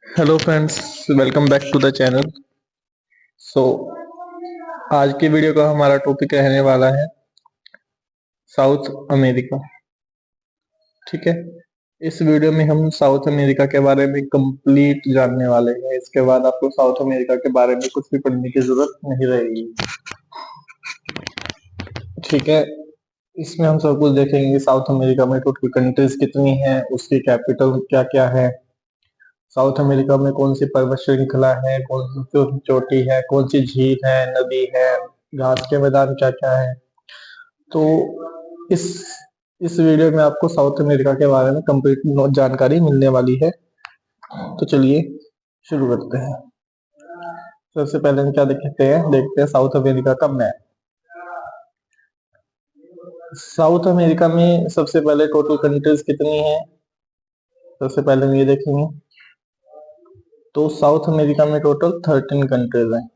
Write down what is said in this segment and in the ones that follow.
Hello friends, welcome back to the channel. So आज की video का हमारा टॉपिक रहने वाला है साउथ अमेरिका। ठीक है। इस वीडियो में हम साउथ अमेरिका के बारे में कंप्लीट जानने वाले हैं। इसके बाद आपको साउथ अमेरिका के बारे में कुछ भी पढ़ने की जरूरत नहीं रहेगी। ठीक है। इसमें हम सब कुछ देखेंगे साउथ अमेरिका में टोटल कंट्रीज कितनी हैं, उसकी कैपिटल क्या क्या है, साउथ अमेरिका में कौन सी पर्वत श्रृंखला है, कौन सी चोटी है, कौन सी झील है, नदी है, घास के मैदान क्या क्या है। तो इस इस वीडियो में आपको साउथ अमेरिका के बारे में कंप्लीट जानकारी मिलने वाली है। तो चलिए शुरू करते हैं। सबसे पहले हम क्या देखते हैं साउथ अमेरिका का मैप। साउथ अमेरिका में सबसे पहले टोटल कंट्रीज कितनी है, सबसे पहले हम ये देखेंगे। तो साउथ अमेरिका में टोटल 13 कंट्रीज हैं।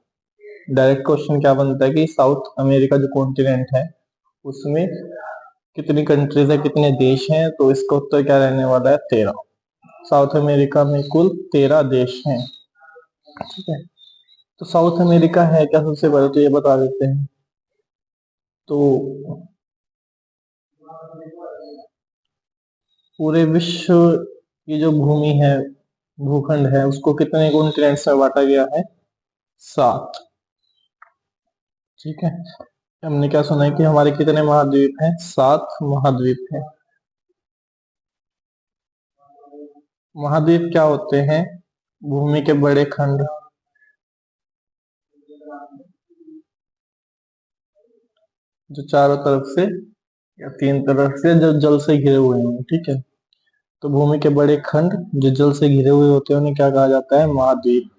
डायरेक्ट क्वेश्चन क्या बनता है कि साउथ अमेरिका जो कॉन्टिनेंट है उसमें कितनी कंट्रीज है, कितने देश हैं। तो इसका उत्तर क्या रहने वाला है, 13। साउथ अमेरिका में कुल 13 देश हैं। ठीक है। तो साउथ अमेरिका है क्या, सबसे पहले तो ये बता देते हैं। तो पूरे विश्व की जो भूमि है, भूखंड है, उसको कितने कॉन्टिनेंट्स में बांटा गया है, 7। ठीक है। हमने क्या सुना है कि हमारे कितने महाद्वीप हैं, 7 महाद्वीप हैं। महाद्वीप क्या होते हैं, भूमि के बड़े खंड जो चारों तरफ से या 3 तरफ से जो जल से घिरे हुए हैं। ठीक है। तो भूमि के बड़े खंड जो जल से घिरे हुए होते हैं उन्हें क्या कहा जाता है, महाद्वीप।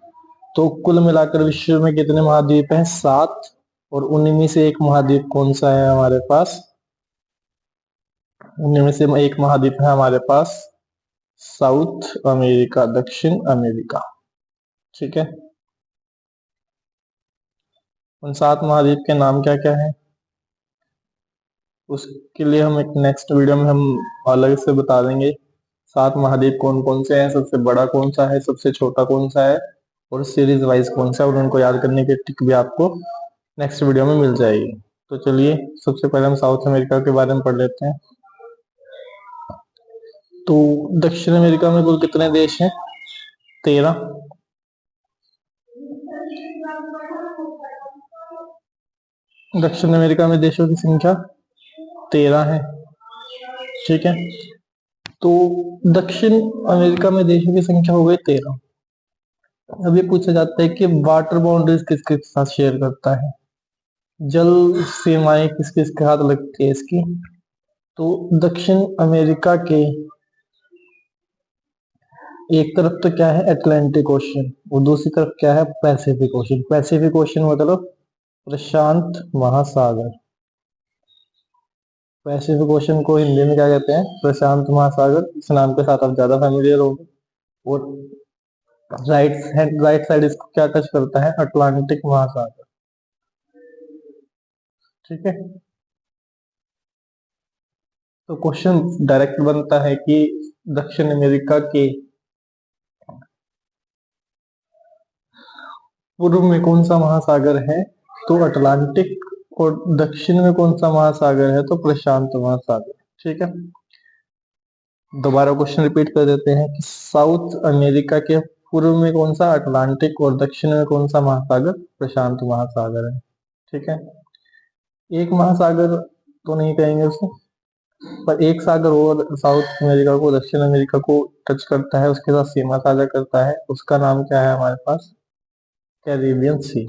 तो कुल मिलाकर विश्व में कितने महाद्वीप हैं, 7। और उनमें से एक महाद्वीप कौन सा है हमारे पास, उनमें से एक महाद्वीप है हमारे पास साउथ अमेरिका, दक्षिण अमेरिका। ठीक है। उन 7 महाद्वीप के नाम क्या क्या है, उसके लिए हम एक नेक्स्ट वीडियो में हम अलग से बता देंगे। 7 महाद्वीप कौन कौन से हैं, सबसे बड़ा कौन सा है, सबसे छोटा कौन सा है, और सीरीज वाइज कौन सा है, और उनको याद करने की ट्रिक भी आपको नेक्स्ट वीडियो में मिल जाएगी। तो चलिए सबसे पहले हम साउथ अमेरिका के बारे में पढ़ लेते हैं। तो दक्षिण अमेरिका में कुल कितने देश हैं, 13। दक्षिण अमेरिका में देशों की संख्या 13 है। ठीक है। तो दक्षिण अमेरिका में देशों की संख्या हो गई 13। अब ये पूछा जाता है कि वाटर बाउंड्रीज किस किस साथ शेयर करता है, जल सीमाएं किस किस के हाथ लगती है इसकी। तो दक्षिण अमेरिका के एक तरफ तो क्या है, अटलांटिक ओशन, और दूसरी तरफ क्या है, पैसिफिक ओशन। पैसिफिक ओशन मतलब प्रशांत महासागर। पैसिफिक ओशन को हिंदी में क्या कहते हैं, प्रशांत महासागर। इस नाम के साथ आप ज्यादा फेमिलियर होंगे। और राइट साइड इसको क्या टच करता है, अटलांटिक महासागर। ठीक है। तो क्वेश्चन डायरेक्ट बनता है कि दक्षिण अमेरिका के पूर्व में कौन सा महासागर है, तो अटलांटिक। और दक्षिण में कौन सा महासागर है, तो प्रशांत महासागर। ठीक है। दोबारा क्वेश्चन रिपीट कर देते हैं कि साउथ अमेरिका के पूर्व में कौन सा, अटलांटिक, और दक्षिण में कौन सा महासागर, प्रशांत महासागर है। ठीक है। एक महासागर तो नहीं कहेंगे उसे, पर एक सागर और साउथ अमेरिका को, दक्षिण अमेरिका को टच करता है, उसके साथ सीमा साझा करता है। उसका नाम क्या है हमारे पास, कैरिबियन सी।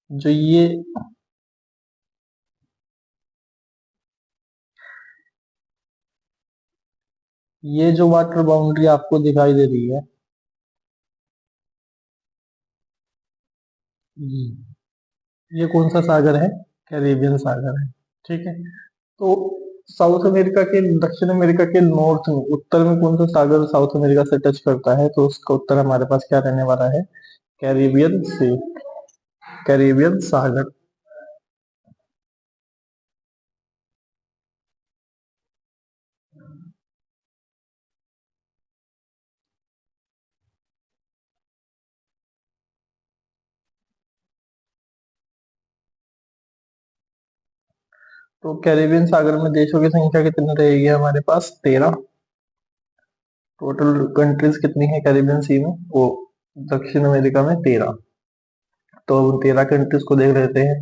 जो ये जो वाटर बाउंड्री आपको दिखाई दे रही है, ये कौन सा सागर है, कैरिबियन सागर है। ठीक है। तो साउथ अमेरिका के, दक्षिण अमेरिका के नॉर्थ में, उत्तर में कौन सा सागर साउथ अमेरिका से टच करता है, तो उसका उत्तर हमारे पास क्या रहने वाला है, कैरिबियन सी, कैरिबियन सागर। तो कैरिबियन सागर में देशों की संख्या कितनी रहेगी हमारे पास? 13। टोटल कंट्रीज कितनी है कैरिबियन सी में? वो दक्षिण अमेरिका में 13। तो अब 13 कंट्रीज को देख लेते हैं।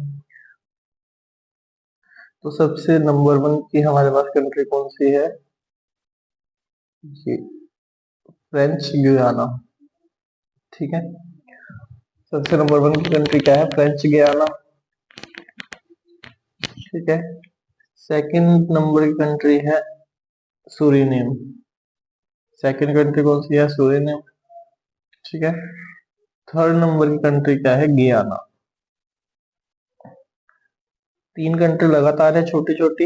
तो सबसे नंबर 1 की हमारे पास कंट्री कौन सी है? जी, फ्रेंच गुयाना। ठीक है, सबसे नंबर 1 की कंट्री क्या है? French Guiana. ठीक है, सेकंड नंबर की कंट्री है सूरीनेम। सेकंड कंट्री कौन सी है? सूरीनेम। ठीक है, थर्ड नंबर की कंट्री क्या है? गियाना। 3 कंट्री लगातार है छोटी छोटी।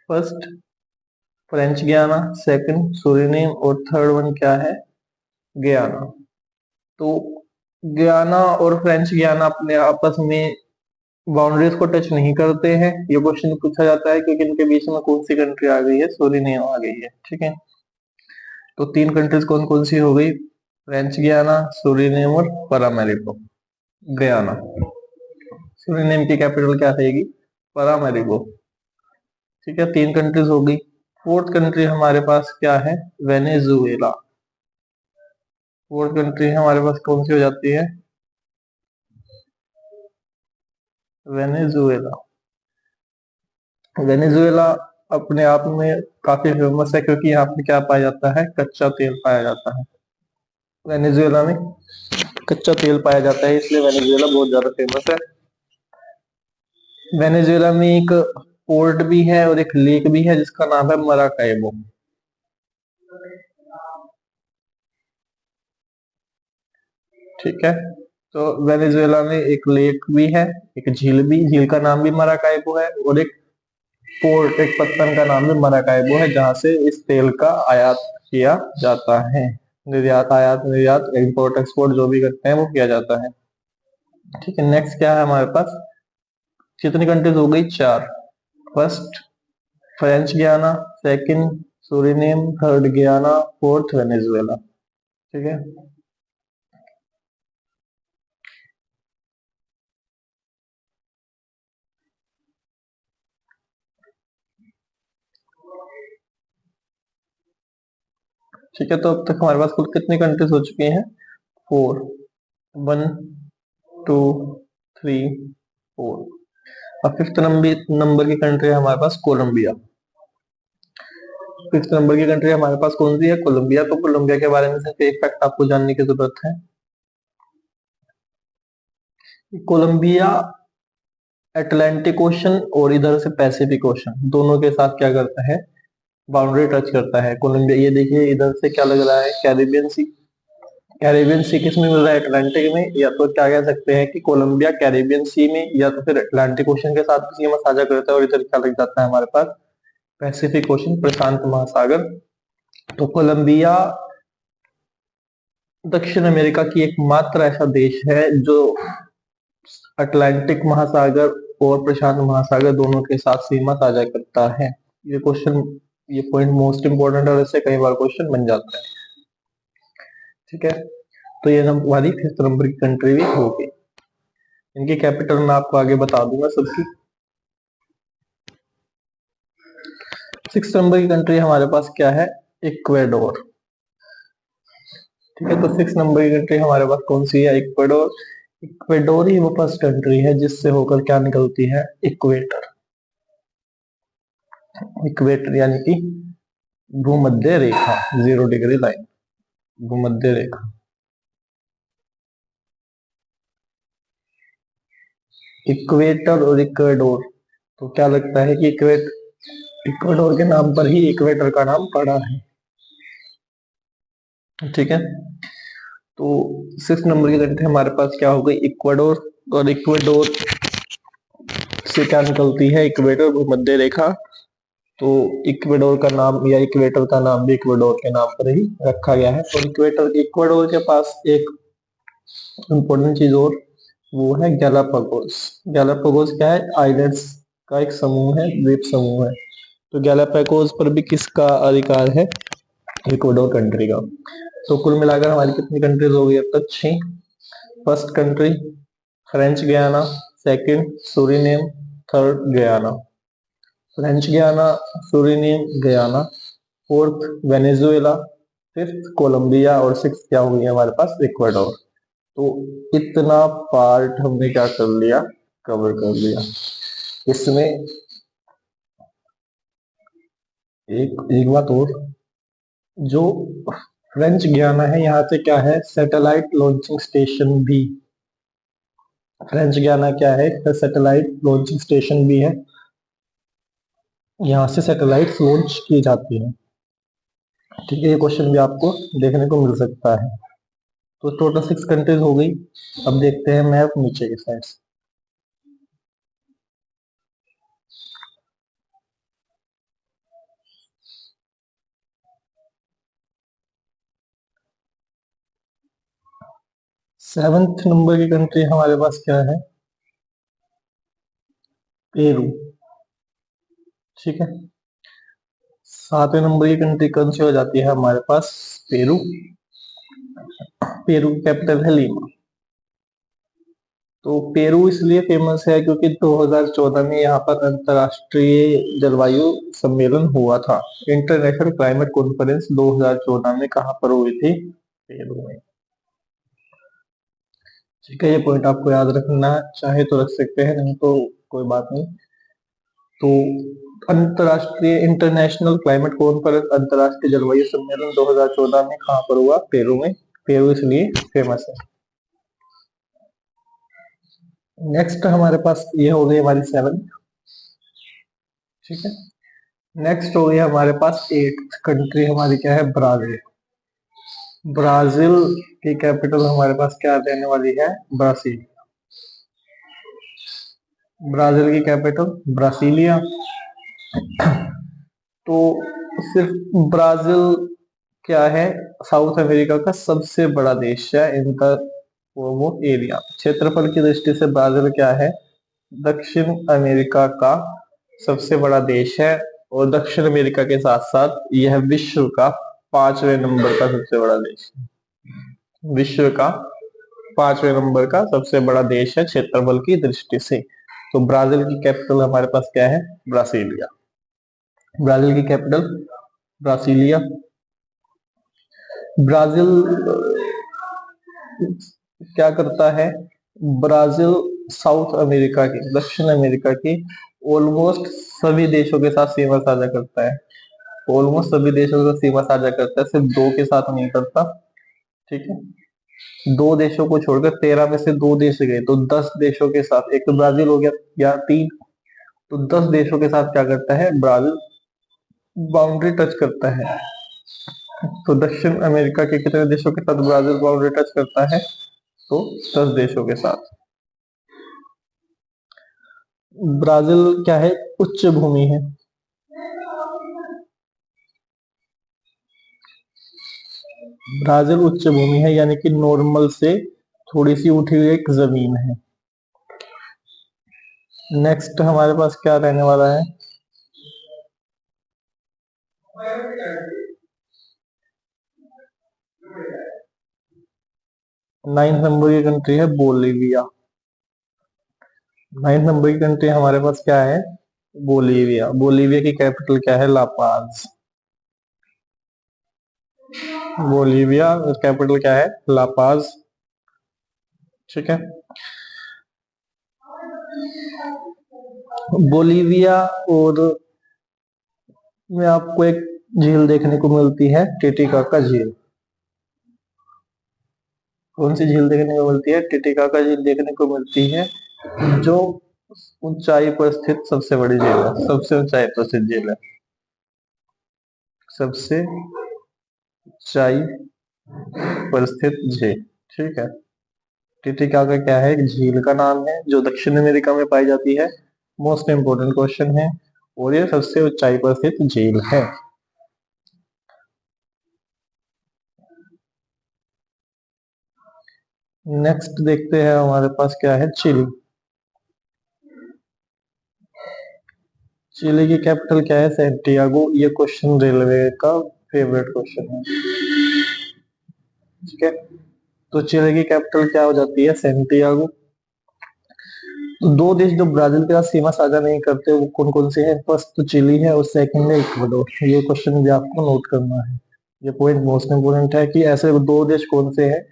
First French Guiana, second Suriname और थर्ड वन क्या है? गियाना। तो गियाना और फ्रेंच गियाना अपने आपस में बाउंड्रीज को टच नहीं करते हैं। ये क्वेश्चन पूछा जाता है क्योंकि इनके बीच में कौन सी कंट्री आ गई है? सूरीनेम आ गई है। ठीक है, तो 3 कंट्रीज कौन कौन सी हो गई? फ्रेंच गियाना, सूरीनेम और पैरामेरिको। गयाना। सूरीनेम की कैपिटल क्या रहेगी? पैरामेरिको। ठीक है, 3 कंट्रीज हो गई। फोर्थ कंट्री हमारे पास क्या है? वेनेजुएला। फोर्थ कंट्री हमारे पास कौन सी हो जाती है? वेनेजुएला। वेनेजुएला अपने आप में काफी फेमस है क्योंकि यहाँ पे क्या पाया जाता है? कच्चा तेल पाया जाता है। वेनेजुएला में कच्चा तेल पाया जाता है, इसलिए वेनेजुएला बहुत ज्यादा फेमस है। वेनेजुएला में एक पोर्ट भी है और एक लेक भी है जिसका नाम है मराकाइबो। ठीक है, तो वेनेजुएला में एक लेक भी है, एक झील भी, झील का नाम भी मराकाइबो है, और एक पोर्ट, एक पत्तन का नाम भी मराकाइबो है जहां से इस तेल का आयात किया जाता है। निर्यात, आयात, निर्यात, इंपोर्ट एक्सपोर्ट जो भी करते हैं वो किया जाता है। ठीक है, नेक्स्ट क्या है हमारे पास? कितनी कंट्रीज हो गई? 4। First French Guiana, second Suriname, third Guiana, fourth Venezuela. ठीक है, ठीक है, तो अब तक हमारे पास कुल कितनी कंट्रीज हो चुकी हैं? 4। 1 2 3 4। अब फिफ्थ नंबर की कंट्री है हमारे पास कोलंबिया। फिफ्थ नंबर की कंट्री हमारे पास कौन सी है? कोलंबिया। तो कोलंबिया के बारे में सिर्फ एक फैक्ट आपको जानने की जरूरत है। कोलंबिया अटलांटिक ओशन और इधर से पैसिफिक ओशन दोनों के साथ क्या करता है? बाउंड्री टच करता है कोलंबिया। ये देखिए इधर से क्या लग रहा है? कैरिबियन सी। कैरिबियन सी किस में मिल रहा है? अटलांटिक में। या तो क्या कह सकते हैं कि कोलंबिया कैरिबियन सी में या तो फिर अटलांटिक ओशन के साथ भी सीमा साझा करता है, और इधर क्या लग जाता है हमारे पास? पैसिफिक ओशन, प्रशांत महासागर। तो कोलंबिया दक्षिण अमेरिका की एकमात्र ऐसा देश है जो अटलांटिक महासागर और प्रशांत महासागर दोनों के साथ सीमा साझा करता है। ये क्वेश्चन, ये पॉइंट मोस्ट इंपोर्टेंट है और इससे कई बार क्वेश्चन बन जाता है। ठीक है, तो ये हमारी फिफ्थ नंबर की कंट्री भी होगी। इनकी कैपिटल मैं आपको आगे बता दूंगा सबकी। 6 नंबर की कंट्री हमारे पास क्या है? इक्वेडोर। ठीक है, तो 6 नंबर की कंट्री हमारे पास कौन सी है? इक्वेडोर। इक्वेडोर ही वो फर्स्ट कंट्री है जिससे होकर क्या निकलती है? इक्वेटर। इक्वेटर यानी कि भूमध्य रेखा, 0 डिग्री लाइन, भूमध्य रेखा। इक्वेटर और इक्वेडोर, तो क्या लगता है कि इक्वेडोर के नाम पर ही इक्वेटर का नाम पड़ा है। ठीक है, तो 6 नंबर की कंट्री हमारे पास क्या हो गई? इक्वेडोर। और इक्वेडोर से क्या निकलती है? इक्वेटर, भूमध्य रेखा। तो इक्वेडोर का नाम या इक्वेटर का नाम भी इक्वेडोर के नाम पर ही रखा गया है। और इक्वेडोर के पास एक इम्पोर्टेंट चीज और, वो है गैलापागोस। गैलापागोस क्या है? आइलैंड्स का एक समूह है, द्वीप समूह है। तो गैलापागोस पर भी किसका अधिकार है? इक्वेडोर कंट्री का। तो कुल मिलाकर हमारी कितनी कंट्रीज हो गई अब तक? 6। First country French Guiana, second Suriname, third Guiana, French Guiana, Suriname Guiana, fourth Venezuela, fifth Colombia और सिक्स क्या हुई है हमारे पास इक्वाडोर। तो इतना पार्ट हमने क्या कर लिया, कवर कर लिया। इसमें एक बात और, जो फ्रेंच गयाना है यहाँ से क्या है, सैटेलाइट लॉन्चिंग स्टेशन भी, फ्रेंच गयाना क्या है, सैटेलाइट लॉन्चिंग स्टेशन भी है, यहाँ से सैटेलाइट लॉन्च की जाती है। ठीक है, ये क्वेश्चन भी आपको देखने को मिल सकता है। तो टोटल 6 कंट्रीज हो गई। अब देखते हैं मैप नीचे के साइड से। सेवंथ नंबर की कंट्री हमारे पास क्या है, पेरू। ठीक है, 7वें नंबर की कंट्री कौन सी हो जाती है हमारे पास, पेरू। पेरू की कैपिटल है लीमा। तो पेरू इसलिए फेमस है क्योंकि 2014 में यहाँ पर अंतरराष्ट्रीय जलवायु सम्मेलन हुआ था। इंटरनेशनल क्लाइमेट कॉन्फ्रेंस 2014 में कहाँ पर हुई थी, पेरू में। ठीक है, ये पॉइंट आपको याद रखना, चाहे तो रख सकते हैं, नहीं तो कोई बात नहीं। तो अंतरराष्ट्रीय इंटरनेशनल क्लाइमेट कॉन्फ्रेंस, अंतरराष्ट्रीय जलवायु सम्मेलन 2014 में कहाँ पर हुआ, पेरू में। पेरू इसलिए फेमस है। नेक्स्ट हमारे पास ये हो गई हमारी 7। ठीक है, नेक्स्ट हो गई हमारे पास 8th कंट्री, हमारी क्या है, ब्राजील। ब्राजील की कैपिटल हमारे पास क्या रहने वाली है, ब्राजील। ब्राजील की कैपिटल ब्रासीलिया। तो सिर्फ ब्राजील क्या है, साउथ अमेरिका का सबसे बड़ा देश है इन द वो एरिया। क्षेत्रफल की दृष्टि से ब्राजील क्या है, दक्षिण अमेरिका का सबसे बड़ा देश है। और दक्षिण अमेरिका के साथ साथ यह विश्व का 5वें नंबर का सबसे बड़ा देश है। विश्व का 5वें नंबर का सबसे बड़ा देश है क्षेत्रफल की दृष्टि से। तो ब्राजील की कैपिटल हमारे पास क्या है, ब्रासीलिया। ब्राजील की कैपिटल ब्रासीलिया। ब्राजील क्या करता है, ब्राजील साउथ अमेरिका की, दक्षिण अमेरिका की ऑलमोस्ट सभी देशों के साथ सीमा साझा करता है। ऑलमोस्ट सभी देशों के साथ सीमा साझा करता है, सिर्फ 2 के साथ नहीं करता। ठीक है, 2 देशों को छोड़कर 13 में से 2 देश गए, तो 10 देशों के साथ, एक तो ब्राजील हो गया या 3, तो 10 देशों के साथ क्या करता है, ब्राजील बाउंड्री टच करता है। तो दक्षिण अमेरिका के कितने देशों के साथ ब्राजील बाउंड्री टच करता है, तो 10 देशों के साथ। ब्राजील क्या है, उच्च भूमि है। ब्राजील उच्च भूमि है, यानी कि नॉर्मल से थोड़ी सी उठी हुई एक जमीन है। नेक्स्ट हमारे पास क्या रहने वाला है, 9th नंबर की कंट्री है बोलीविया। 9th नंबर की कंट्री हमारे पास क्या है, बोलीविया। बोलीविया की कैपिटल क्या है, लापाज। बोलीविया कैपिटल क्या है, लापाज। ठीक है, बोलीविया और में आपको एक झील देखने को मिलती है, टिटिकाका झील। कौन सी झील देखने को मिलती है, टिटिकाका झील देखने को मिलती है, जो ऊंचाई पर स्थित सबसे बड़ी झील है, सबसे ऊंचाई पर स्थित झील है, सबसे ऊंचाई पर स्थित झील। ठीक है, टिटिकाका क्या है, एक झील का नाम है जो दक्षिण अमेरिका में पाई जाती है। मोस्ट इंपोर्टेंट क्वेश्चन है, और ये सबसे ऊंचाई पर स्थित झील है। नेक्स्ट देखते हैं हमारे पास क्या है, चिली। चिली की कैपिटल क्या है, सैंटियागो। ये क्वेश्चन रेलवे का फेवरेट क्वेश्चन है। ठीक है, तो चिली की कैपिटल क्या हो जाती है, सैंटियागो। दो देश जो ब्राजील के साथ सीमा साझा नहीं करते वो कौन कौन से हैं? फर्स्ट तो चिली है और सेकंड है इक्वाडोर। ये क्वेश्चन भी आपको नोट करना है। ये पॉइंट मोस्ट इम्पोर्टेंट है कि ऐसे दो देश कौन से हैं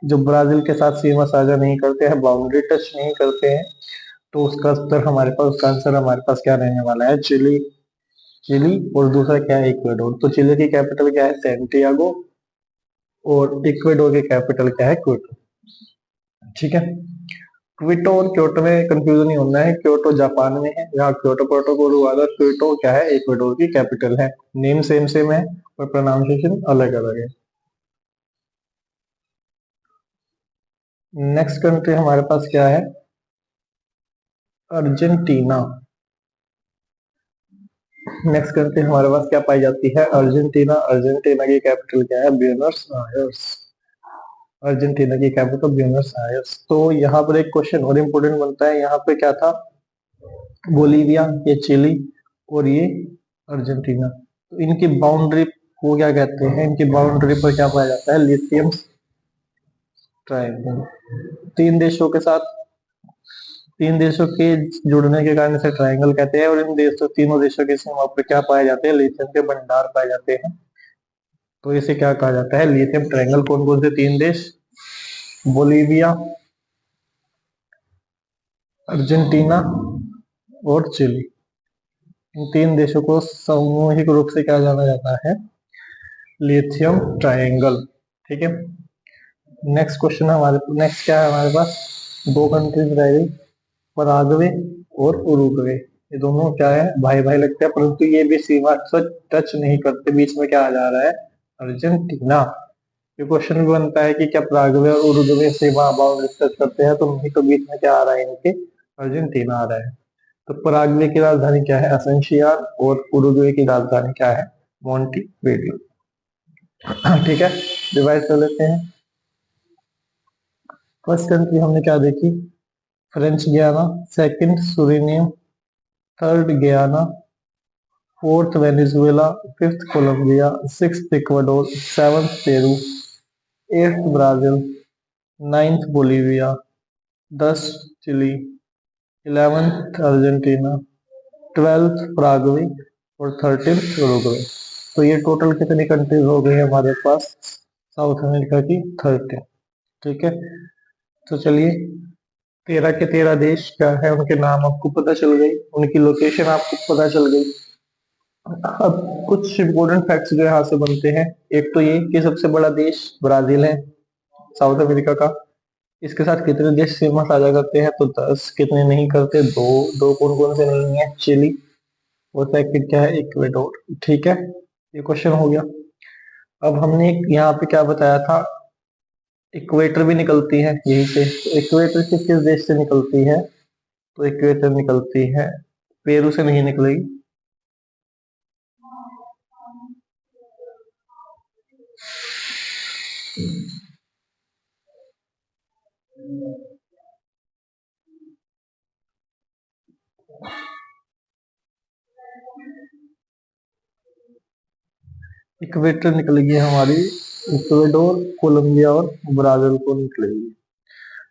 जो ब्राजील के साथ सीमा साझा नहीं करते हैं, बाउंड्री टच नहीं करते हैं। तो उसका उत्तर हमारे पास, उसका आंसर हमारे पास क्या रहने वाला है? चिली। चिली और दूसरा क्या है? इक्वाडोर। तो चिली की कैपिटल क्या है? सैंटियागो। और इक्वाडोर की कैपिटल क्या है? क्विटो। ठीक है। क्विटो और क्योटो में कंफ्यूजन नहीं होना है। क्योटो जापान में है, यहाँ क्योटो प्रोटोकॉल हुआ था। क्विटो क्या है? इक्वाडोर की कैपिटल है। नेम सेम सेम है पर प्रोनाउंसिएशन अलग अलग है। नेक्स्ट कंट्री हमारे पास क्या है? अर्जेंटीना। नेक्स्ट कंट्री हमारे पास क्या पाई जाती है? अर्जेंटीना। अर्जेंटीना की कैपिटल क्या है? Buenos Aires. अर्जेंटीना की कैपिटल ब्यूनस आयर्स। तो यहाँ पर एक क्वेश्चन और इम्पोर्टेंट बनता है। यहाँ पे क्या था? बोलीविया, ये चिली और ये अर्जेंटीना। तो इनकी बाउंड्री को क्या कहते हैं? इनकी बाउंड्री पर क्या पाया जाता है? Lithium triangle. तीन देशों के साथ, तीन देशों के जुड़ने के कारण इसे ट्रायंगल कहते हैं। और इन देशों, तीनों देशों की सीमा पर क्या पाए जाते हैं? लिथियम के भंडार पाए जाते हैं। तो इसे क्या कहा जाता है? Lithium triangle. कौन कौन से तीन देश? बोलीविया, अर्जेंटीना और चिली। इन तीन देशों को सामूहिक रूप से क्या जाना जाता है? Lithium triangle. ठीक है। नेक्स्ट क्वेश्चन हमारे, नेक्स्ट क्या है हमारे पास? दो कंट्रीज रह गई, पराग्वे और उरुग्वे। ये दोनों क्या है? भाई भाई लगते हैं, परंतु ये भी सीमा से टच नहीं करते। बीच में क्या आ जा रहा है? अर्जेंटीना। ये क्वेश्चन भी बनता है कि क्या पराग्वे और उरुग्वे सीमा बाउंड्री टच करते हैं? तो नहीं। तो बीच में क्या आ रहा है इनके? अर्जेंटीना आ रहा है। तो पराग्वे की राजधानी क्या है? असेंशियान। और उरुग्वे की राजधानी क्या है? मोंटीविडियो। ठीक है, डिवाइड कर लेते हैं। फर्स्ट कंट्री हमने क्या देखी? French Guiana. Second Suriname. Third Guiana. Fourth Venezuela. Fifth Colombia. Sixth Ecuador. Seventh Peru. Eighth Brazil. Ninth Bolivia. 10 Chile. 11th Argentina. 12th Paraguay और 13th उरुग्वे। तो ये टोटल कितनी कंट्रीज हो गई है हमारे पास साउथ अमेरिका की? 13। ठीक है। तो चलिए, 13 के 13 देश क्या है, उनके नाम आपको पता चल गई, उनकी लोकेशन आपको पता चल गई। अब कुछ इंपोर्टेंट फैक्ट्स जो यहाँ से बनते हैं। एक तो ये कि सबसे बड़ा देश ब्राजील है, साउथ अमेरिका का। इसके साथ कितने देश सीमा साझा करते हैं? तो 10। कितने नहीं करते? दो। दो कौन कौन से नहीं है? चिली और सेकंड क्या है? इक्वेडोर। ठीक है, ये क्वेश्चन हो गया। अब हमने यहाँ पे क्या बताया था? इक्वेटर भी निकलती है यहीं से। तो इक्वेटर किस देश से निकलती है? तो इक्वेटर निकलती है, पेरू से नहीं निकलेगी। इक्वेटर निकलेगी हमारी, इक्वेडोर, कोलंबिया और ब्राजील को निकलेगी।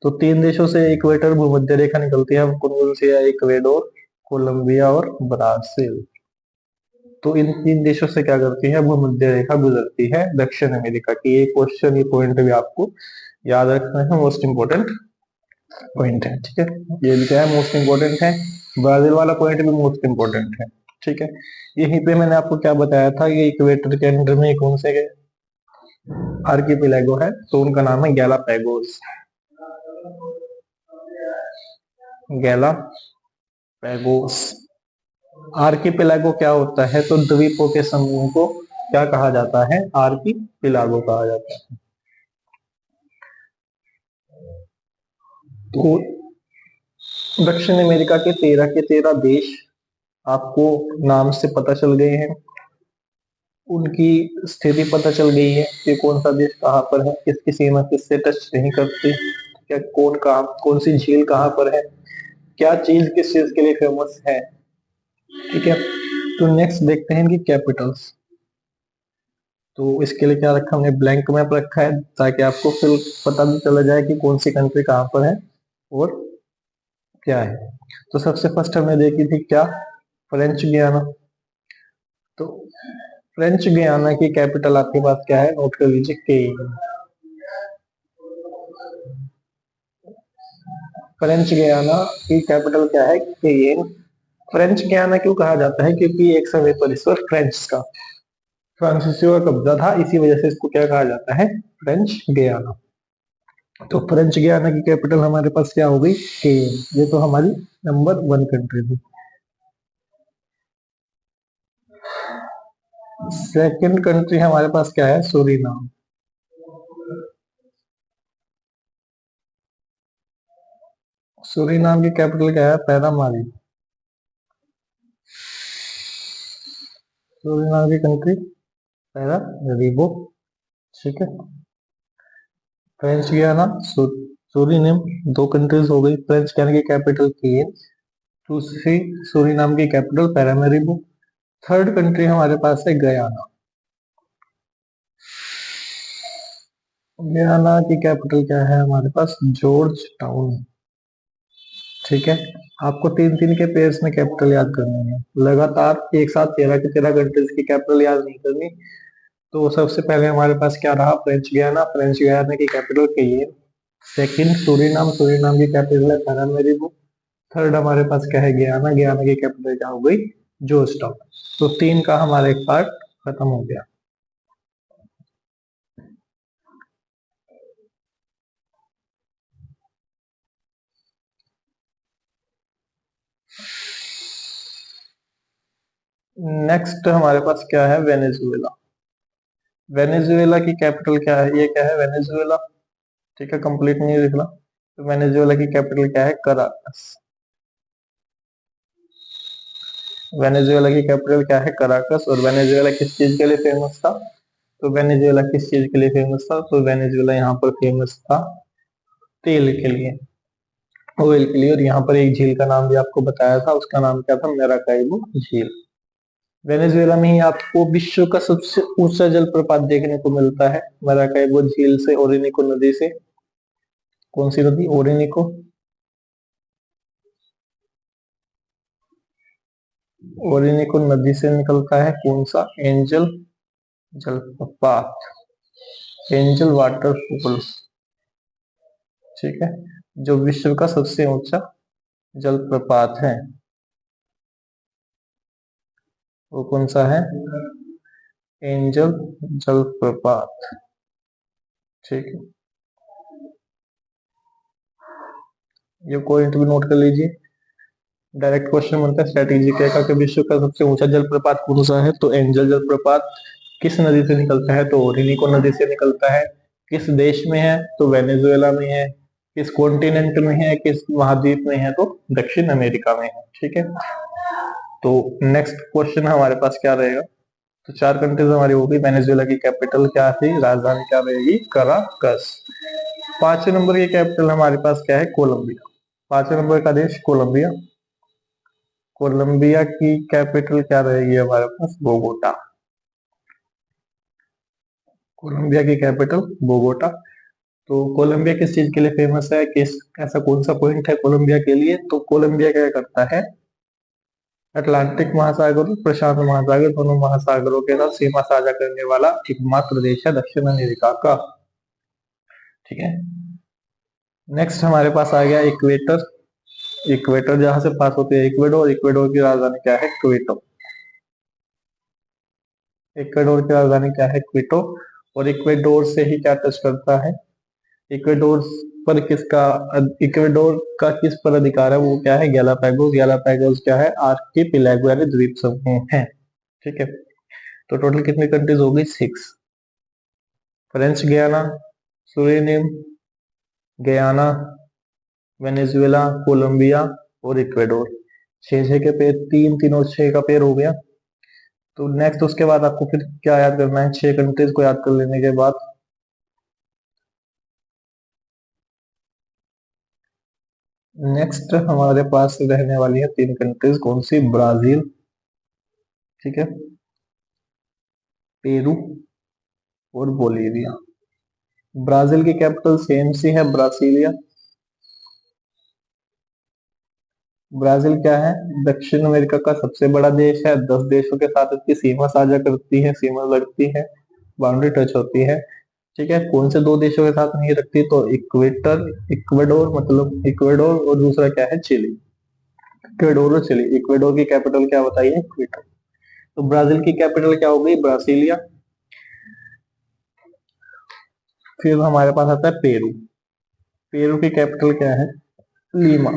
तो तीन देशों से इक्वेटर भूमध्य रेखा निकलती है। कौन कौन सी है? इक्वेडोर, कोलंबिया और ब्राजील। तो इन तीन देशों से क्या करती है? भूमध्य रेखा गुजरती है दक्षिण अमेरिका की। ये क्वेश्चन, ये पॉइंट भी आपको याद रखना है, मोस्ट इंपोर्टेंट पॉइंट है। ठीक है, ये भी क्या है? मोस्ट इंपोर्टेंट है। ब्राजील वाला पॉइंट भी मोस्ट इंपोर्टेंट है। ठीक है, यहीं पे मैंने आपको क्या बताया था? ये इक्वेटर के अंडर में कौन से आर्किपेलागो है? तो उनका नाम है गैलापैगोस। गैलापैगोस। आर्किपेलागो क्या होता है? तो द्वीपों के समूह को क्या कहा जाता है? आर्किपेलागो कहा जाता है। तो दक्षिण अमेरिका के 13 देश आपको नाम से पता चल गए हैं, उनकी स्थिति पता चल गई है कि कौन सा देश कहाँ पर है, किसकी सीमा किससे टच नहीं करती, क्या कौन कहाँ, कौन सी झील कहाँ पर है, क्या चीज किस चीज के लिए फेमस है। ठीक है, तो नेक्स्ट देखते हैं इनकी कैपिटल्स। तो इसके लिए क्या रखा हमने? ब्लैंक मैप रखा है ताकि आपको फिर पता भी चला जाए कि कौन सी कंट्री कहाँ पर है और क्या है? तो सबसे फर्स्ट हमने देखी थी क्या, फ्रेंच गियाना। तो फ्रेंच गियाना की कैपिटल आपके पास क्या है, नोट कर लीजिए, केन। फ्रेंच गियाना की कैपिटल क्या है, केन। फ्रेंच गियाना क्यों कहा जाता है, क्योंकि एक समय पर इस पर फ्रेंच का, फ्रांसीसियों का कब्जा था, इसी वजह से इसको क्या कहा जाता है, फ्रेंच गियाना। तो फ्रेंच गियाना की कैपिटल हमारे पास क्या हो गई, केन। ये तो हमारी नंबर 1 कंट्री थी। सेकंड कंट्री हमारे पास क्या है, सूरीनाम। सूरीनाम की कैपिटल क्या है, पैरामारी। सूरीनाम की कंट्री पैरारीबो। ठीक है। फ्रेंच गियाना, सूरीनाम, दो कंट्रीज हो गई। फ्रेंच गियाना की कैपिटल केन, दूसरी सूरीनाम की कैपिटल पैरामेरिबो। थर्ड कंट्री हमारे पास है गयाना। गयाना की कैपिटल क्या है हमारे पास, जॉर्ज टाउन। ठीक है। आपको तीन तीन के पेयर्स में कैपिटल याद करनी है, लगातार एक साथ 13 के 13 कंट्रीज की कैपिटल याद नहीं करनी। तो सबसे पहले हमारे पास क्या रहा, फ्रेंच गयाना। फ्रेंच गयाना की कैपिटल केन। सेकंड सूरीनाम, सूरीनाम की कैपिटल है पैरामेरिबो। थर्ड हमारे पास क्या है, गयाना। गयाना की कैपिटल क्या हो गई, जॉर्ज टाउन। तो तीन का हमारा एक पार्ट खत्म हो गया। नेक्स्ट हमारे पास क्या है, वेनेजुएला। वेनेजुएला की कैपिटल क्या है, ये क्या है, वेनेजुएला। ठीक है, कंप्लीट नहीं लिखना। तो वेनेजुएला की कैपिटल क्या है, कराकस। वेनेजुएला की कैपिटल क्या है, कराकस। और वेनेजुएला किस चीज के लिए फेमस था, तो वेनेजुएला किस चीज के लिए फेमस था, तो वेनेजुएला यहाँ पर फेमस था तेल के लिए, ऑयल के लिए। और यहाँ पर एक झील का नाम भी आपको बताया था, उसका नाम क्या था, मेराकाइबो झील। वेनेजुएला में ही आपको विश्व का सबसे ऊंचा जलप्रपात देखने को मिलता है, मेराकाइबो झील से, ओरिनिको नदी से। कौन सी नदी, ओरिनिको। ओरिनिको नदी से निकलता है कौन सा, एंजल जलप्रपात, एंजल वाटरफॉल। ठीक है। जो विश्व का सबसे ऊंचा जलप्रपात है वो कौन सा है, एंजल जलप्रपात। ठीक है, ये पॉइंट भी नोट कर लीजिए। डायरेक्ट क्वेश्चन बनता है स्ट्रेटेजी का कि विश्व का सबसे ऊंचा जलप्रपात कौन सा है, तो एंजल जलप्रपात। किस नदी से निकलता है, तो ओरिनिको नदी से निकलता है। किस देश में है, तो वेनेजुएला में है। किस कॉन्टिनेंट में है, किस महाद्वीप में है, तो दक्षिण अमेरिका में है। ठीक है। तो नेक्स्ट क्वेश्चन हमारे पास क्या रहेगा, तो चार कंट्रीज हमारी होगी। वेनेजुएला की कैपिटल क्या थी, राजधानी क्या रहेगी, कराकस। पांचवें नंबर की कैपिटल हमारे पास क्या है, कोलंबिया। पांचवें नंबर का देश कोलंबिया। कोलंबिया की कैपिटल क्या रहेगी हमारे पास, बोगोटा। कोलंबिया की कैपिटल बोगोटा। तो कोलंबिया किस चीज के लिए फेमस है, किस, ऐसा कौन सा पॉइंट है कोलंबिया के लिए, तो कोलंबिया क्या करता है, अटलांटिक महासागर और प्रशांत महासागर, दोनों महासागरों के साथ सीमा साझा करने वाला एकमात्र देश है दक्षिण अमेरिका का। ठीक है। नेक्स्ट हमारे पास आ गया इक्वेटर। इक्वेटर जहां से पास होते हैं इक्वेडोर। इक्वेडोर की राजधानी क्या है, क्विटो। इक्वेडोर की राजधानी क्या है, क्विटो। और इक्वेडोर से ही क्या टच करता है, इक्वेडोर पर किसका, इक्वेडोर का किस पर अधिकार है, वो क्या है, गैलापैगोस। गैलापैगोस क्या है, आर्किपिएलागो यानी द्वीप समूह है। ठीक है। तो टोटल कितनी कंट्रीज हो गई, 6। French Guiana, Suriname, Guyana, Venezuela, Colombia और इक्वेडोर। छह छह के पेयर, तीन तीन और छह का पेयर हो गया। तो नेक्स्ट उसके बाद आपको फिर क्या याद करना है, छह कंट्रीज को याद कर लेने के बाद नेक्स्ट हमारे पास रहने वाली है तीन कंट्रीज, कौन सी, ब्राजील। ठीक है, पेरू और बोलीविया। ब्राजील की कैपिटल सेम सी है, ब्रासीलिया। ब्राजील क्या है, दक्षिण अमेरिका का सबसे बड़ा देश है। 10 देशों के साथ इसकी सीमा साझा करती है, सीमा लगती है, बाउंड्री टच होती है। ठीक है, कौन से दो देशों के साथ नहीं रखती, तो इक्वेडोर, मतलब इक्वेडोर, और दूसरा क्या है, चिली। इक्वेडोर और चिली। इक्वेडोर की कैपिटल क्या बताइए, क्विटो। तो ब्राजील की कैपिटल क्या हो गई, ब्रासिलिया। फिर हमारे पास आता है पेरू। पेरू की कैपिटल क्या है, लीमा।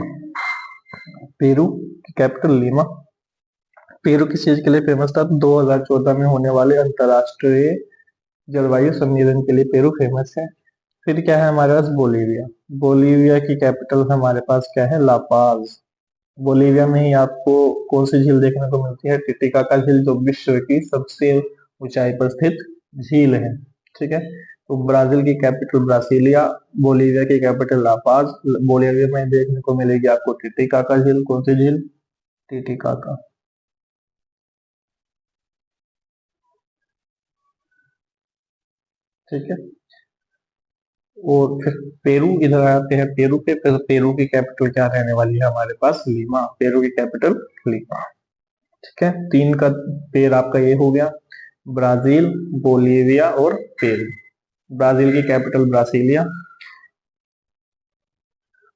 पेरू की कैपिटल लीमा। पेरू किस चीज के लिए फेमस था, 2014 में होने वाले अंतरराष्ट्रीय जलवायु सम्मेलन के लिए पेरू फेमस है। फिर क्या है हमारे पास, बोलीविया। बोलीविया की कैपिटल हमारे पास क्या है, लापाज। बोलीविया में ही आपको कौन सी झील देखने को मिलती है, टिटिकाका झील, जो विश्व की सबसे ऊंचाई पर स्थित झील है। ठीक है, तो ब्राजील की कैपिटल ब्रासिलिया, बोलीविया की कैपिटल लापाज। बोलीविया में देखने को मिलेगी आपको टिटिकाका झील। कौन सी झील, टिटिकाका। ठीक है, और फिर पेरू, इधर आते हैं पेरू पे। पेरू की कैपिटल क्या रहने वाली है हमारे पास, लीमा। पेरू की कैपिटल लीमा। ठीक है, तीन का पेड़ आपका ये हो गया, ब्राजील, बोलीविया और पेरू। ब्राजील की कैपिटल ब्रासिलिया,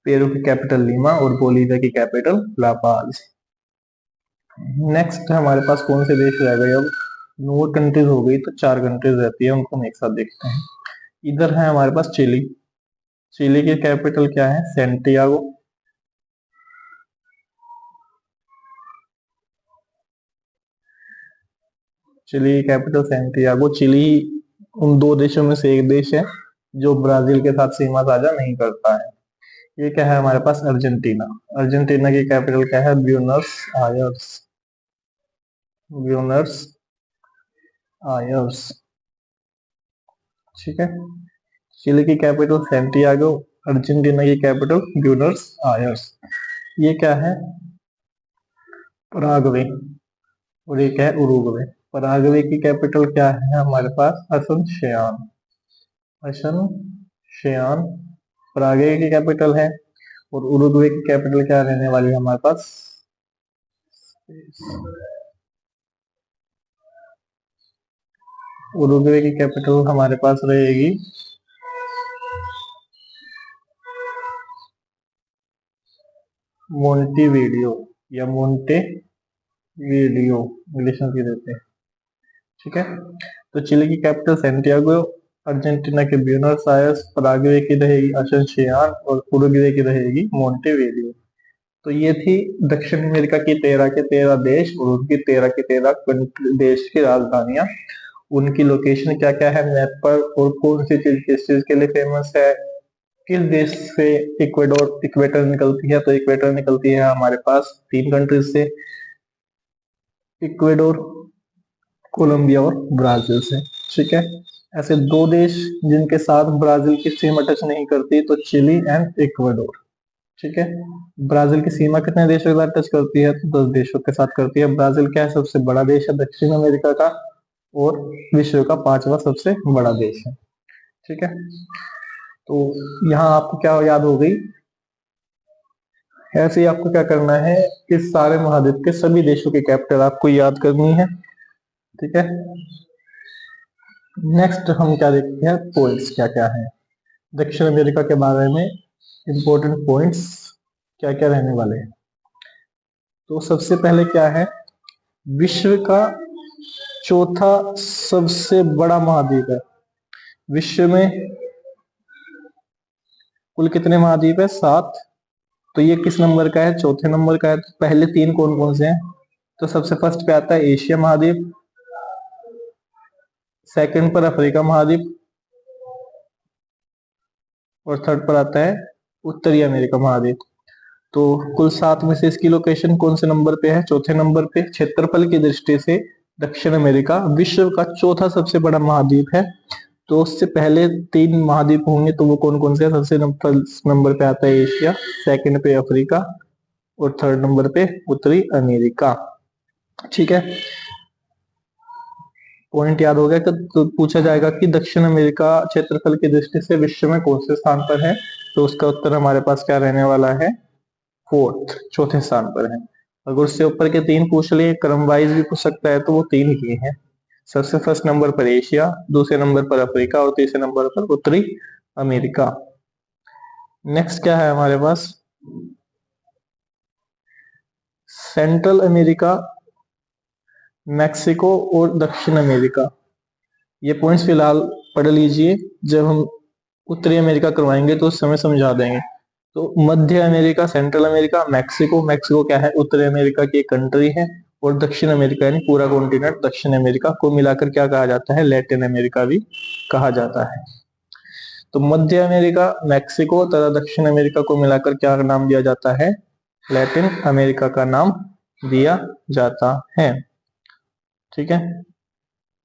पेरू की कैपिटल लीमा और बोलीविया की कैपिटल लापाज। नेक्स्ट हमारे पास कौन से देश रह गए अब, 9 कंट्रीज हो गई, तो 4 कंट्रीज रहती है, उनको हम एक साथ देखते हैं। इधर है हमारे पास चिली। चिली की कैपिटल क्या है, सेंटियागो। चिली की कैपिटल सेंटियागो। चिली उन दो देशों में से एक देश है जो ब्राजील के साथ सीमा साझा नहीं करता है। ये क्या है हमारे पास, अर्जेंटीना। अर्जेंटीना की कैपिटल क्या है, ब्यूनस आयर्स। Buenos Aires. ठीक है, चिली की कैपिटल सेंटियागो, अर्जेंटीना की कैपिटल ब्यूनस आयर्स। ये क्या है, पराग्वे, और ये क्या है, उरुग्वे। पराग्वे की कैपिटल क्या है हमारे पास, असनशियान। असनशियान पराग्वे की कैपिटल है। और उरुग्वे की कैपिटल क्या रहने वाली है हमारे पास, उरुग्वे की कैपिटल हमारे पास रहेगी मोन्टेविडियो, या मोन्टे वीडियो, इंग्लिश में भी देते हैं। ठीक है, तो चिली की कैपिटल सेंटियागो, अर्जेंटीना के ब्यूनस आयर्स, पराग्वे की रहेगी असनसियान, और उरुग्वे की रहेगी मोन्टेविडियो। तो ये थी दक्षिण अमेरिका की 13 के 13 देश और उनकी 13 की 13 देश की राजधानियां। उनकी लोकेशन क्या क्या है मैप पर, और कौन सी चीज किस चीज के लिए फेमस है, किस देश से इक्वेटर निकलती है, तो इक्वेटर निकलती है हमारे पास 3 कंट्रीज से, इक्वेडोर, कोलंबिया और ब्राजील से। ठीक है, ऐसे दो देश जिनके साथ ब्राजील की सीमा टच नहीं करती, तो चिली एंड इक्वेडोर। ठीक है, ब्राजील की सीमा कितने देशों के साथ टच करती है, तो 10 देशों के साथ करती है। ब्राजील क्या है, सबसे बड़ा देश है दक्षिण अमेरिका का, और विश्व का 5वां सबसे बड़ा देश है। ठीक है, तो यहाँ आपको क्या याद हो गई, ऐसे ही आपको क्या करना है, इस सारे महाद्वीप के सभी देशों की कैपिटल आपको याद करनी है। ठीक है, नेक्स्ट हम क्या देखते हैं, पॉइंट्स क्या क्या है दक्षिण अमेरिका के बारे में, इंपॉर्टेंट पॉइंट्स क्या क्या रहने वाले हैं। तो सबसे पहले क्या है, विश्व का चौथा सबसे बड़ा महाद्वीप है। विश्व में कुल कितने महाद्वीप है, 7। तो ये किस नंबर का है, चौथे नंबर का है। तो पहले 3 कौन कौन से हैं, तो सबसे फर्स्ट पे आता है एशिया महाद्वीप, सेकंड पर अफ्रीका महाद्वीप, और थर्ड पर आता है उत्तरी अमेरिका महाद्वीप। तो कुल 7 में से इसकी लोकेशन कौन से नंबर पे है, चौथे नंबर पे। क्षेत्रफल की दृष्टि से दक्षिण अमेरिका विश्व का चौथा सबसे बड़ा महाद्वीप है। तो उससे पहले 3 महाद्वीप होंगे, तो वो कौन कौन से हैं, सबसे नंबर पे आता है एशिया, सेकंड पे अफ्रीका, और थर्ड नंबर पे उत्तरी अमेरिका। ठीक है, पॉइंट याद हो गया कि तो पूछा जाएगा कि दक्षिण अमेरिका क्षेत्रफल की दृष्टि से विश्व में कौन से स्थान पर है, तो उसका उत्तर हमारे पास क्या रहने वाला है, फोर्थ, चौथे स्थान पर है। अगर उससे ऊपर के 3 पूछ लिए, क्रम वाइज भी पूछ सकता है, तो वो 3 ही हैं। सबसे फर्स्ट नंबर पर एशिया, दूसरे नंबर पर अफ्रीका और तीसरे नंबर पर उत्तरी अमेरिका। नेक्स्ट क्या है हमारे पास, सेंट्रल अमेरिका, मैक्सिको और दक्षिण अमेरिका। ये पॉइंट्स फिलहाल पढ़ लीजिए, जब हम उत्तरी अमेरिका करवाएंगे तो उस समय समझा देंगे। तो मध्य America, Central America, Mexico, Mexico क्या है, उत्तरी अमेरिका की एक कंट्री है, और दक्षिण अमेरिका यानी पूरा कॉन्टिनेंट दक्षिण अमेरिका को मिलाकर क्या कहा जाता है, लैटिन अमेरिका भी कहा जाता है। तो मध्य अमेरिका, मैक्सिको तथा दक्षिण अमेरिका को मिलाकर क्या नाम दिया जाता है, लैटिन अमेरिका का नाम दिया जाता है। ठीक है।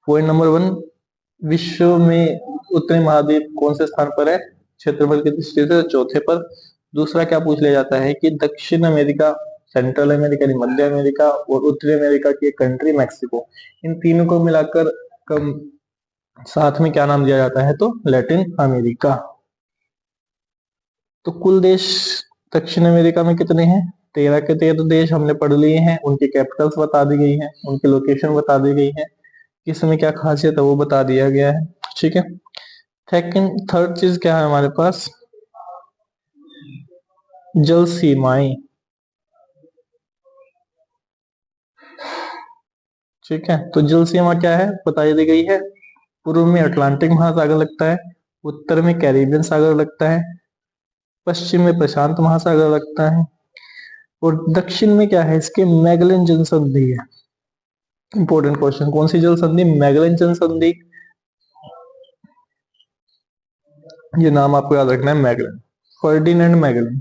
पॉइंट नंबर 1, विश्व में उत्तरी महाद्वीप कौन से स्थान पर है, क्षेत्रफल की दृष्टि से चौथे पर। दूसरा क्या पूछ लिया जाता है कि दक्षिण अमेरिका, सेंट्रल अमेरिका यानी मध्य अमेरिका और उत्तरी अमेरिका की एक कंट्री मैक्सिको, इन तीनों को मिलाकर कम साथ में क्या नाम दिया जाता है, तो लैटिन अमेरिका। तो कुल देश दक्षिण अमेरिका में कितने हैं, 13 के 13 देश हमने पढ़ लिए हैं। उनकी कैपिटल्स बता दी गई हैं, उनकी लोकेशन बता दी गई है, किसमें क्या खासियत है वो बता दिया गया है। ठीक है। सेकंड, थर्ड चीज क्या है हमारे पास, जल सीमाएं। ठीक है। तो जल सीमा क्या है बताई दी गई है, पूर्व में अटलांटिक महासागर लगता है, उत्तर में कैरिबियन सागर लगता है, पश्चिम में प्रशांत महासागर लगता है, और दक्षिण में क्या है, इसके मैगेलन जल संधि है। इंपॉर्टेंट क्वेश्चन, कौन सी जल संधि, मैगेलन जल संधि। ये नाम आपको याद रखना है, Magellan, Ferdinand Magellan.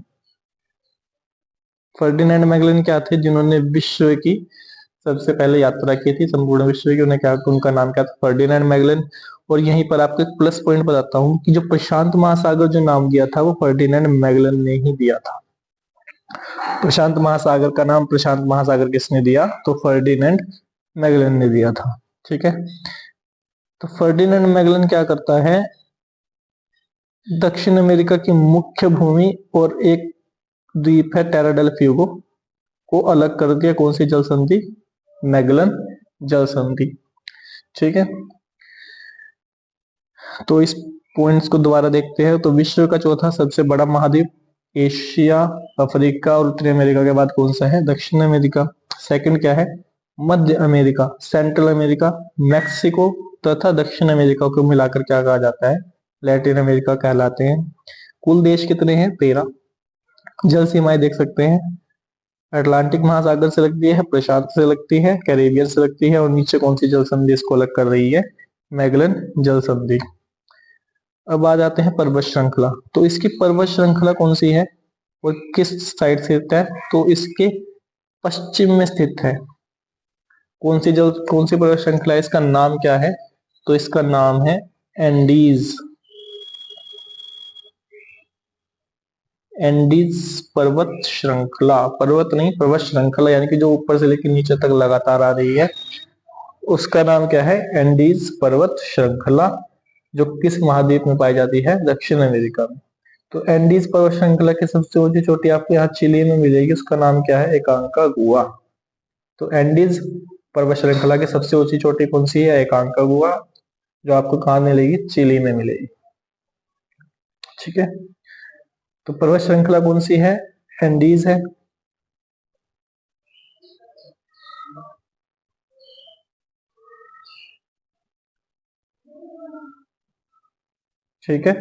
Ferdinand Magellan क्या थे, जिन्होंने विश्व की सबसे पहले यात्रा की थी, संपूर्ण विश्व की, उन्हें क्या, उनका नाम क्या था, फर्डिनेंड मैगेलन। और यहीं पर आपको एक प्लस पॉइंट बताता हूँ कि जो प्रशांत महासागर जो नाम दिया था वो फर्डिनेंड मैगेलन ने ही दिया था। प्रशांत महासागर का नाम प्रशांत महासागर किसने दिया, तो फर्डिनेंड मैगेलन ने दिया था। ठीक है। तो फर्डिनेंड मैगेलन क्या करता है, दक्षिण अमेरिका की मुख्य भूमि और एक द्वीप है टेरा डेल फ्यूगो को अलग करके कौन सी जल संधि, मैगेलन जल संधि। ठीक है। तो इस पॉइंट्स को दोबारा देखते हैं। तो विश्व का चौथा सबसे बड़ा महाद्वीप एशिया, अफ्रीका और उत्तरी अमेरिका के बाद कौन सा है, दक्षिण अमेरिका। सेकंड क्या है, मध्य अमेरिका, सेंट्रल अमेरिका, मैक्सिको तथा दक्षिण अमेरिका को मिलाकर क्या कहा जाता है, लैटिन अमेरिका कहलाते हैं। कुल देश कितने हैं, 13। जल सीमाएं देख सकते हैं, अटलांटिक महासागर से लगती है, प्रशांत से लगती है, कैरेबियन से लगती है, और नीचे कौन सी जल संधि इसको अलग कर रही है, मैगेलन जल संधि। अब आ जाते हैं पर्वत श्रृंखला। तो इसकी पर्वत श्रृंखला कौन सी है और किस साइड स्थित है, तो इसके पश्चिम में स्थित है। कौन सी पर्वत श्रृंखला है, इसका नाम क्या है, तो इसका नाम है एंडीज। एंडीज पर्वत श्रृंखला, पर्वत नहीं पर्वत श्रृंखला, यानी कि जो ऊपर से लेकर नीचे तक लगातार आ रही है, उसका नाम क्या है, एंडीज पर्वत श्रृंखला, जो किस महाद्वीप में पाई जाती है, दक्षिण अमेरिका में। तो एंडीज पर्वत श्रृंखला की सबसे ऊंची चोटी आपको यहाँ चिली में मिलेगी, उसका नाम क्या है, एकांकागुआ। तो एंडीज पर्वत श्रृंखला की सबसे ऊंची चोटी कौन सी है, एकांकागुआ, जो आपको कहाँ मिलेगी, चिली में मिलेगी। ठीक है। तो पर्वत श्रृंखला कौन सी है, एंडीज है। ठीक है।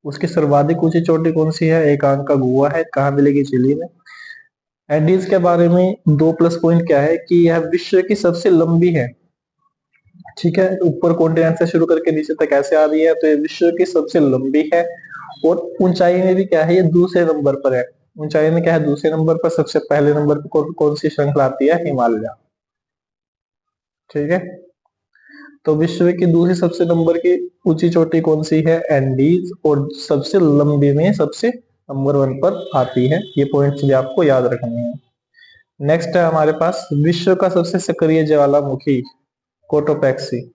उसकी सर्वाधिक ऊंची चोटी कौन सी है, एकांकागुआ है, कहाँ मिलेगी, चिली में। एंडीज के बारे में 2 प्लस पॉइंट क्या है कि यह विश्व की सबसे लंबी है। ठीक है। ऊपर कॉन्टिनेंट से शुरू करके नीचे तक ऐसे आ रही है, तो ये विश्व की सबसे लंबी है। और ऊंचाई में भी क्या है, ये दूसरे नंबर पर है। ऊंचाई में क्या है, दूसरे नंबर पर। सबसे पहले नंबर पर कौन सी श्रृंखला आती है, हिमालय। ठीक है। तो विश्व की दूसरी सबसे नंबर की ऊंची चोटी कौन सी है, एंडीज, और सबसे लंबी में सबसे नंबर 1 पर आती है। ये पॉइंट्स भी आपको याद रखने हैं। नेक्स्ट है हमारे पास विश्व का सबसे सक्रिय ज्वालामुखी, कोटोपैक्सी।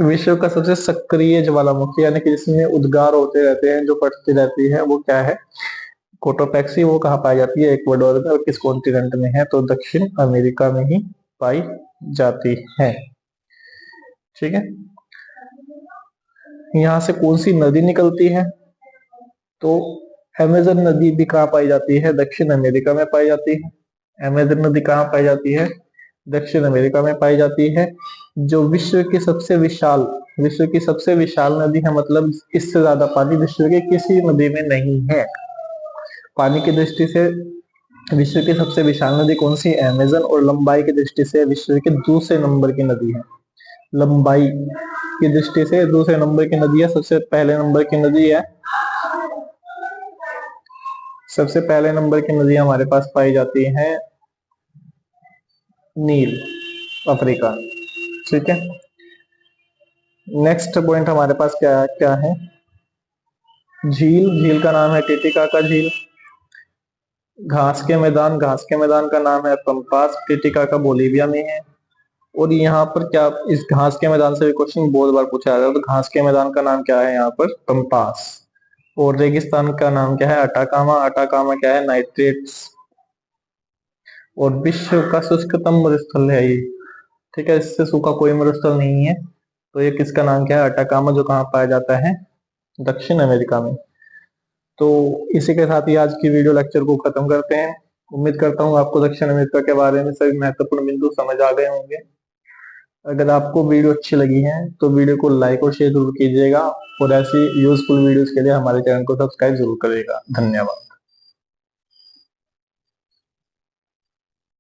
विश्व का सबसे सक्रिय ज्वालामुखी यानी कि जिसमें उद्गार होते रहते हैं, जो फटती रहती है, वो क्या है, कोटोपैक्सी वो कहाँ पाई जाती है? इक्वाडोर में। और किस कॉन्टिनेंट में है? तो दक्षिण अमेरिका में ही पाई जाती है। ठीक है। यहाँ से कौन सी नदी निकलती है? तो अमेजन नदी भी कहाँ पाई जाती है? दक्षिण अमेरिका में पाई जाती है। अमेजन नदी कहाँ पाई जाती है? दक्षिण अमेरिका में पाई जाती है। जो विश्व की सबसे विशाल नदी है, मतलब इससे ज्यादा पानी विश्व के किसी नदी में नहीं है। पानी की दृष्टि से विश्व की सबसे विशाल नदी कौन सी? अमेजन। और लंबाई की दृष्टि से विश्व के दूसरे नंबर की नदी है। लंबाई की दृष्टि से दूसरे नंबर की नदी है। सबसे पहले नंबर की नदी हमारे पास पाई जाती है नील, अफ्रीका। ठीक है। नेक्स्ट पॉइंट हमारे पास क्या क्या है? झील का नाम है टिटिकाका झील। घास के मैदान का नाम है पंपास। टिटिकाका बोलीविया में है। और यहाँ पर क्या, इस घास के मैदान से भी क्वेश्चन बहुत बार पूछा जाता है। तो घास के मैदान का नाम क्या है यहाँ पर? पंपास। और रेगिस्तान का नाम क्या है? अटाकामा। अटाकामा क्या है? नाइट्रेट्स। और विश्व का शुष्कतम मरुस्थल है ये। ठीक है, इससे सूखा कोई मरुस्थल नहीं है। तो ये किसका नाम क्या है? अटाकामा, जो कहाँ पाया जाता है? दक्षिण अमेरिका में। तो इसी के साथ ही आज की वीडियो लेक्चर को खत्म करते हैं। उम्मीद करता हूँ आपको दक्षिण अमेरिका के बारे में सभी महत्वपूर्ण बिंदु समझ आ गए होंगे। अगर आपको वीडियो अच्छी लगी है तो वीडियो को लाइक और शेयर जरूर कीजिएगा। और ऐसी यूजफुल वीडियोस के लिए हमारे चैनल को सब्सक्राइब जरूर करिएगा। धन्यवाद।